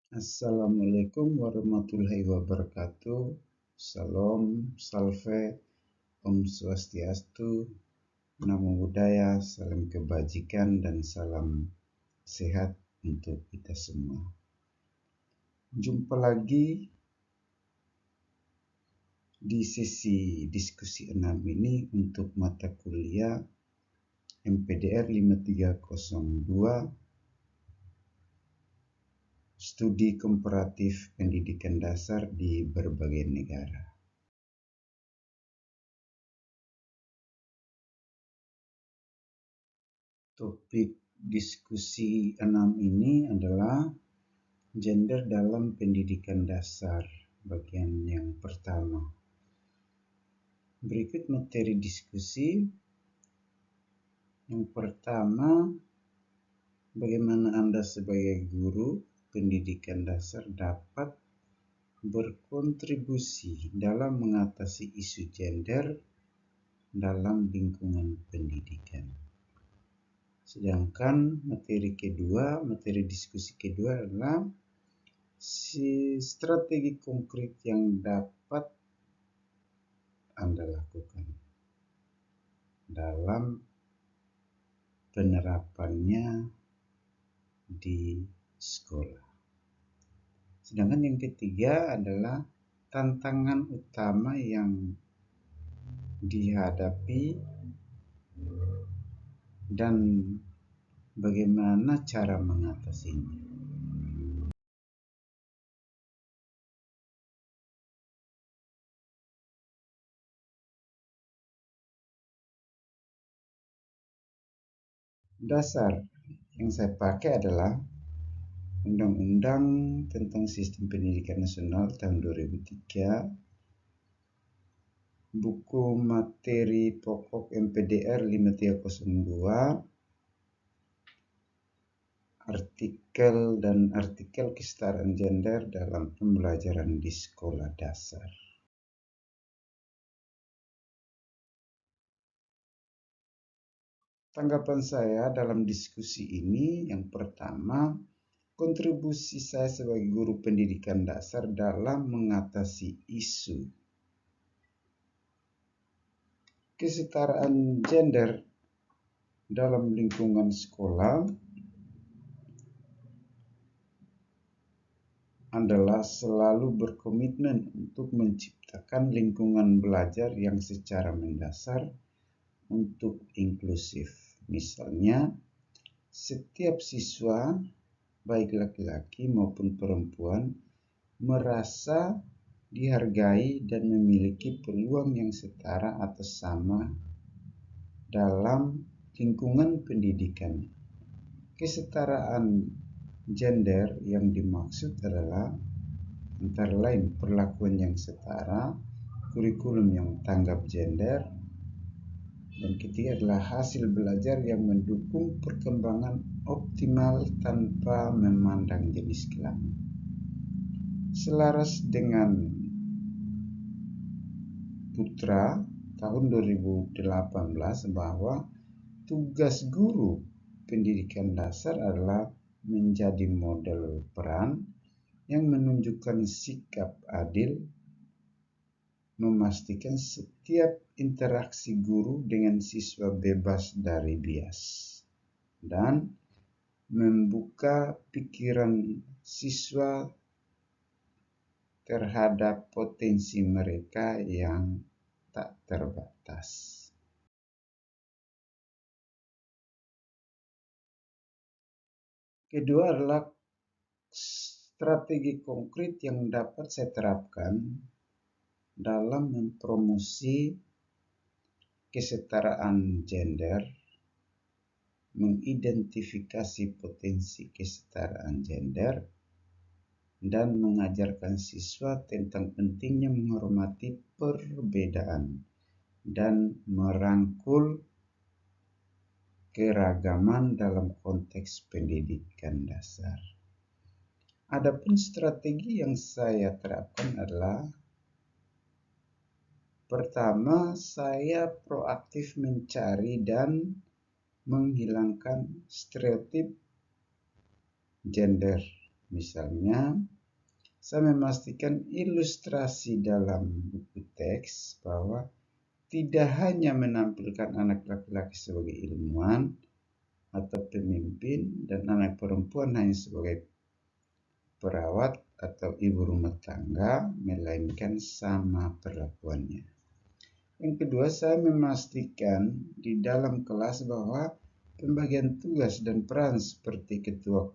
Assalamualaikum warahmatullahi wabarakatuh. Salam, salve, Om Swastiastu, Namo Buddhaya, salam kebajikan dan salam sehat untuk kita semua. Jumpa lagi di sesi diskusi 6 ini untuk mata kuliah MPDR 5302 Studi Komparatif Pendidikan Dasar di Berbagai Negara. Topik diskusi 6 ini adalah gender dalam pendidikan dasar, bagian yang pertama. Berikut materi diskusi. Yang pertama, bagaimana Anda sebagai guru pendidikan dasar dapat berkontribusi dalam mengatasi isu gender dalam lingkungan pendidikan. Sedangkan materi diskusi kedua adalah strategi konkret yang dapat Anda lakukan dalam penerapannya di sekolah. Sedangkan yang ketiga adalah tantangan utama yang dihadapi dan bagaimana cara mengatasinya. Dasar yang saya pakai adalah Undang-Undang tentang Sistem Pendidikan Nasional tahun 2003, buku materi pokok MPDR 5302, artikel kesetaraan gender dalam pembelajaran di sekolah dasar. Tanggapan saya dalam diskusi ini, yang pertama, kontribusi saya sebagai guru pendidikan dasar dalam mengatasi isu kesetaraan gender dalam lingkungan sekolah adalah selalu berkomitmen untuk menciptakan lingkungan belajar yang secara mendasar untuk inklusif. Misalnya, setiap siswa, baik laki-laki maupun perempuan, merasa dihargai dan memiliki peluang yang setara atau sama dalam lingkungan pendidikan. Kesetaraan gender yang dimaksud adalah antara lain perlakuan yang setara, kurikulum yang tanggap gender, dan ketiga adalah hasil belajar yang mendukung perkembangan optimal tanpa memandang jenis kelamin. Selaras dengan Putra tahun 2018 bahwa tugas guru pendidikan dasar adalah menjadi model peran yang menunjukkan sikap adil, memastikan setiap interaksi guru dengan siswa bebas dari bias, dan membuka pikiran siswa terhadap potensi mereka yang tak terbatas. Kedua adalah strategi konkret yang dapat saya terapkan dalam mempromosi kesetaraan gender, mengidentifikasi potensi kesetaraan gender, dan mengajarkan siswa tentang pentingnya menghormati perbedaan dan merangkul keragaman dalam konteks pendidikan dasar. Adapun strategi yang saya terapkan adalah, pertama, saya proaktif mencari dan menghilangkan stereotip gender Misalnya, saya memastikan ilustrasi dalam buku teks bahwa tidak hanya menampilkan anak laki-laki sebagai ilmuwan atau pemimpin dan anak perempuan hanya sebagai perawat atau ibu rumah tangga, melainkan sama perlakuannya. Yang kedua, saya memastikan di dalam kelas bahwa pembagian tugas dan peran seperti ketua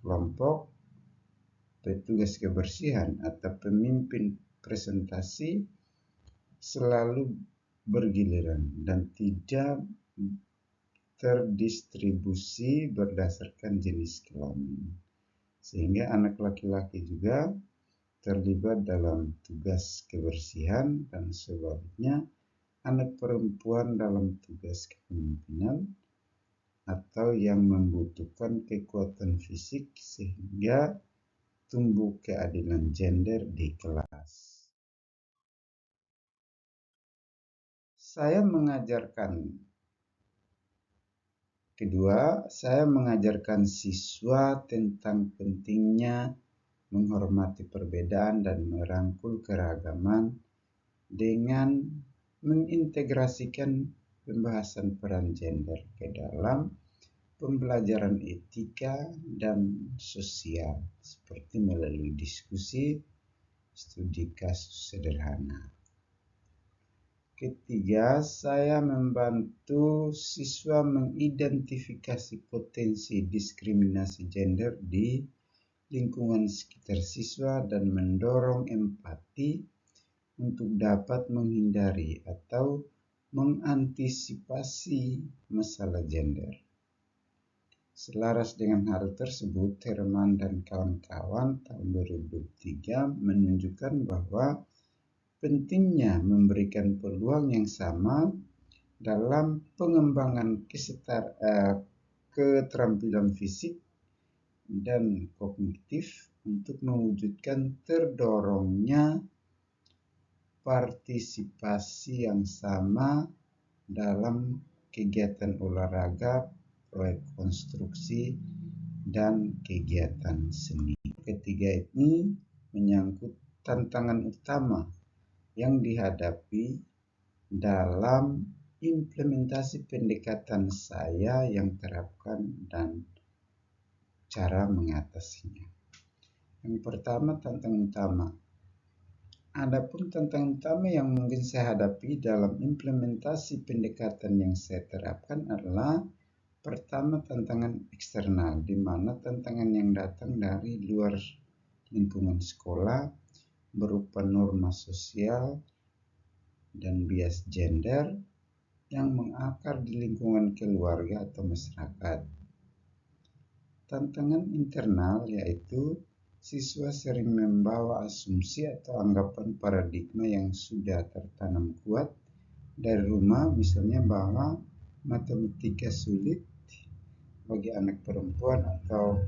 kelompok, petugas kebersihan, atau pemimpin presentasi selalu bergiliran dan tidak terdistribusi berdasarkan jenis kelamin, sehingga anak laki-laki juga terlibat dalam tugas kebersihan dan sebaliknya anak perempuan dalam tugas kepemimpinan atau yang membutuhkan kekuatan fisik sehingga tumbuh keadilan gender di kelas. Saya mengajarkan siswa tentang pentingnya menghormati perbedaan dan merangkul keragaman dengan mengintegrasikan pembahasan peran gender ke dalam pembelajaran etika dan sosial seperti melalui diskusi, studi kasus sederhana. Ketiga, saya membantu siswa mengidentifikasi potensi diskriminasi gender di lingkungan sekitar siswa dan mendorong empati untuk dapat menghindari atau mengantisipasi masalah gender. Selaras dengan hal tersebut, Herman dan kawan-kawan tahun 2023 menunjukkan bahwa pentingnya memberikan peluang yang sama dalam pengembangan keterampilan fisik dan kognitif untuk mewujudkan terdorongnya partisipasi yang sama dalam kegiatan olahraga, proyek konstruksi, dan kegiatan seni. Ketiga ini menyangkut tantangan utama yang dihadapi dalam implementasi pendekatan saya yang terapkan dan cara mengatasinya. Yang pertama, tantangan utama. Adapun tantangan utama yang mungkin saya hadapi dalam implementasi pendekatan yang saya terapkan adalah pertama, tantangan eksternal, di mana tantangan yang datang dari luar lingkungan sekolah berupa norma sosial dan bias gender yang mengakar di lingkungan keluarga atau masyarakat. Tantangan internal yaitu siswa sering membawa asumsi atau anggapan paradigma yang sudah tertanam kuat dari rumah, misalnya bahwa matematika sulit bagi anak perempuan atau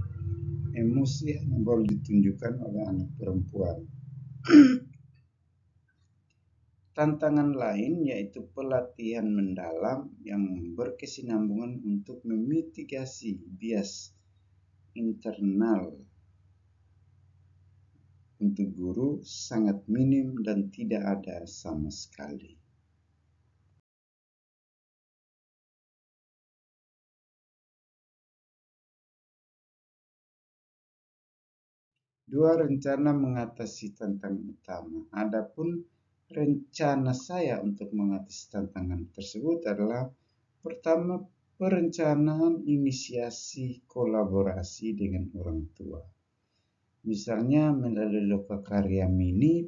emosi hanya boleh ditunjukkan oleh anak perempuan. Tantangan lain yaitu pelatihan mendalam yang berkesinambungan untuk memitigasi bias internal untuk guru sangat minim dan tidak ada sama sekali. Dua, rencana mengatasi tantangan utama. Adapun rencana saya untuk mengatasi tantangan tersebut adalah pertama, perencanaan inisiasi kolaborasi dengan orang tua. Misalnya melalui lokakarya mini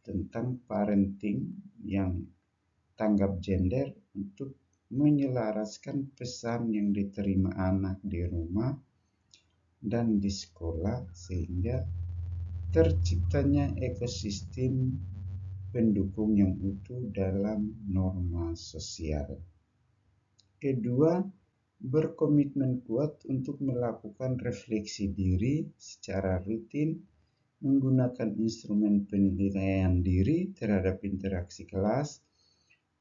tentang parenting yang tanggap gender untuk menyelaraskan pesan yang diterima anak di rumah dan di sekolah sehingga terciptanya ekosistem pendukung yang utuh dalam norma sosial. Kedua, berkomitmen kuat untuk melakukan refleksi diri secara rutin menggunakan instrumen penilaian diri terhadap interaksi kelas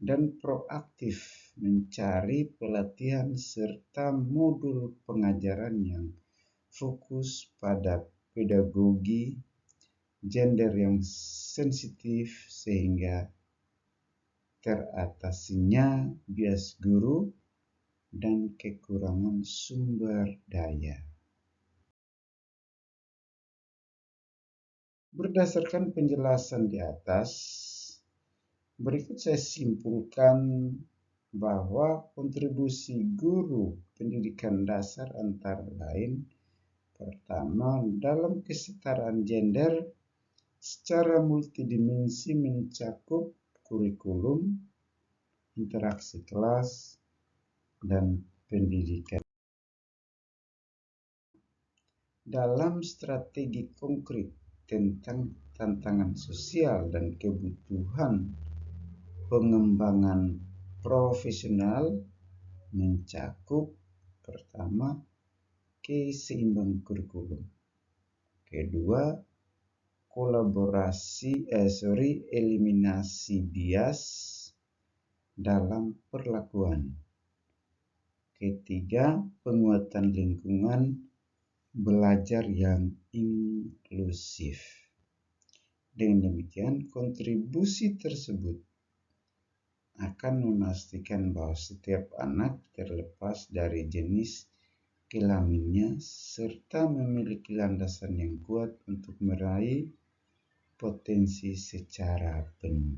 dan proaktif mencari pelatihan serta modul pengajaran yang fokus pada pedagogi gender yang sensitif sehingga teratasinya bias guru dan kekurangan sumber daya. Berdasarkan penjelasan di atas, berikut saya simpulkan bahwa kontribusi guru pendidikan dasar antara lain: pertama, dalam kesetaraan gender secara multidimensi mencakup kurikulum, interaksi kelas, dan pendidikan. Dalam strategi konkret tentang tantangan sosial dan kebutuhan pengembangan profesional mencakup pertama, keseimbangan kurikulum, kedua, eliminasi bias dalam perlakuan, ketiga, penguatan lingkungan belajar yang inklusif. Dengan demikian, kontribusi tersebut akan memastikan bahwa setiap anak, terlepas dari jenis kelaminnya, serta memiliki landasan yang kuat untuk meraih potensi secara penuh.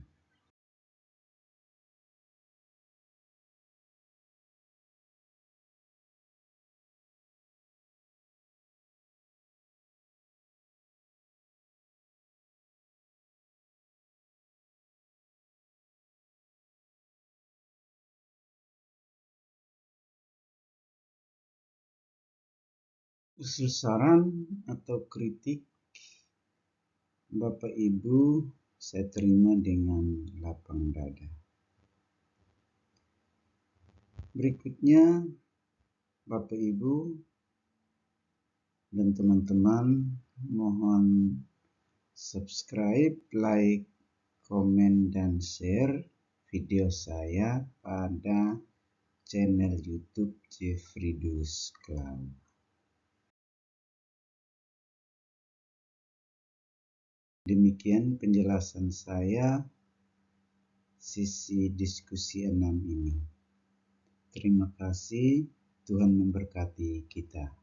Usul saran atau kritik Bapak Ibu saya terima dengan lapang dada. Berikutnya, Bapak Ibu dan teman-teman mohon subscribe, like, komen, dan share video saya pada channel YouTube Jeffrydus Cloud. Demikian penjelasan saya sisi diskusi 6 ini. Terima kasih, Tuhan memberkati kita.